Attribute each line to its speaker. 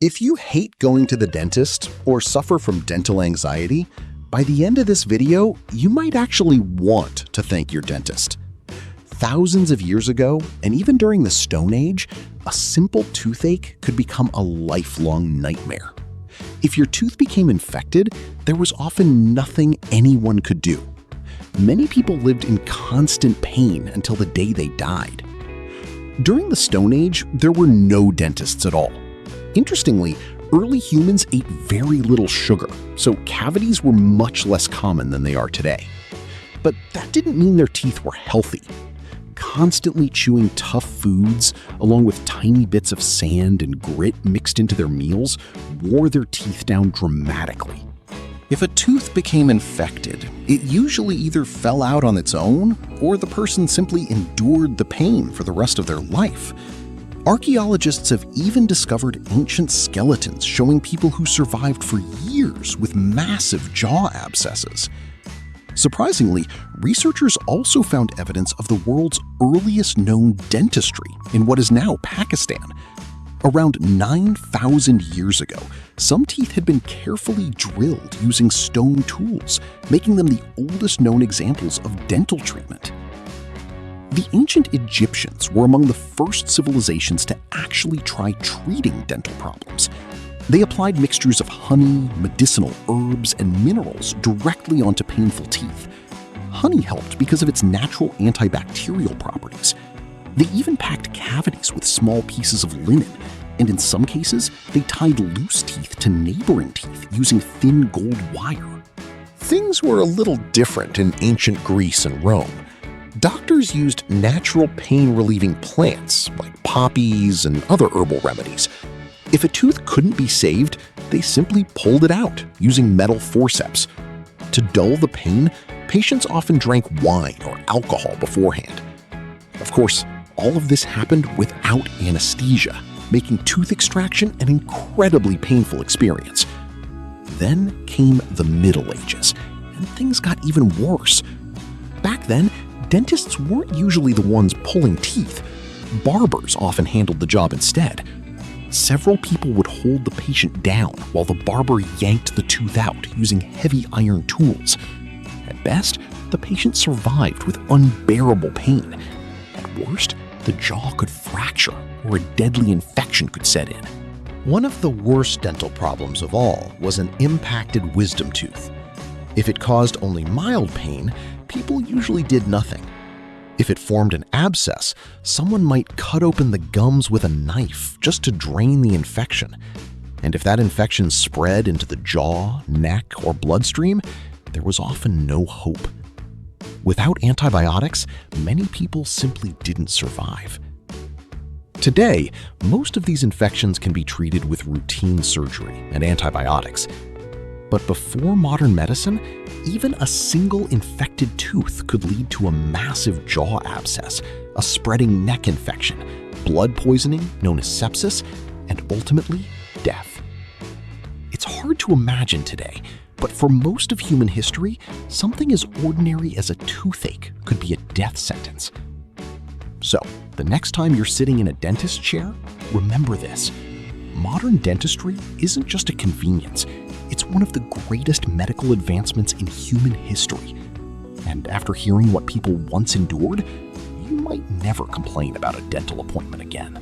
Speaker 1: If you hate going to the dentist or suffer from dental anxiety, by the end of this video, you might actually want to thank your dentist. Thousands of years ago, and even during the Stone Age, a simple toothache could become a lifelong nightmare. If your tooth became infected, there was often nothing anyone could do. Many people lived in constant pain until the day they died. During the Stone Age, there were no dentists at all. Interestingly, early humans ate very little sugar, so cavities were much less common than they are today. But that didn't mean their teeth were healthy. Constantly chewing tough foods, along with tiny bits of sand and grit mixed into their meals, wore their teeth down dramatically. If a tooth became infected, it usually either fell out on its own, or the person simply endured the pain for the rest of their life. Archaeologists have even discovered ancient skeletons showing people who survived for years with massive jaw abscesses. Surprisingly, researchers also found evidence of the world's earliest known dentistry in what is now Pakistan. Around 9,000 years ago, some teeth had been carefully drilled using stone tools, making them the oldest known examples of dental treatment. The ancient Egyptians were among the first civilizations to actually try treating dental problems. They applied mixtures of honey, medicinal herbs, and minerals directly onto painful teeth. Honey helped because of its natural antibacterial properties. They even packed cavities with small pieces of linen, and in some cases, they tied loose teeth to neighboring teeth using thin gold wire. Things were a little different in ancient Greece and Rome. Doctors used natural pain-relieving plants like poppies and other herbal remedies. If a tooth couldn't be saved, they simply pulled it out using metal forceps. To dull the pain, patients often drank wine or alcohol beforehand. Of course, all of this happened without anesthesia, making tooth extraction an incredibly painful experience. Then came the Middle Ages, and things got even worse. Back then, dentists weren't usually the ones pulling teeth. Barbers often handled the job instead. Several people would hold the patient down while the barber yanked the tooth out using heavy iron tools. At best, the patient survived with unbearable pain. At worst, the jaw could fracture or a deadly infection could set in. One of the worst dental problems of all was an impacted wisdom tooth. If it caused only mild pain, people usually did nothing. If it formed an abscess, someone might cut open the gums with a knife just to drain the infection. And if that infection spread into the jaw, neck, or bloodstream, there was often no hope. Without antibiotics, many people simply didn't survive. Today, most of these infections can be treated with routine surgery and antibiotics. But before modern medicine, even a single infected tooth could lead to a massive jaw abscess, a spreading neck infection, blood poisoning known as sepsis, and ultimately, death. It's hard to imagine today, but for most of human history, something as ordinary as a toothache could be a death sentence. So, the next time you're sitting in a dentist's chair, remember this. Modern dentistry isn't just a convenience. It's one of the greatest medical advancements in human history. And after hearing what people once endured, you might never complain about a dental appointment again.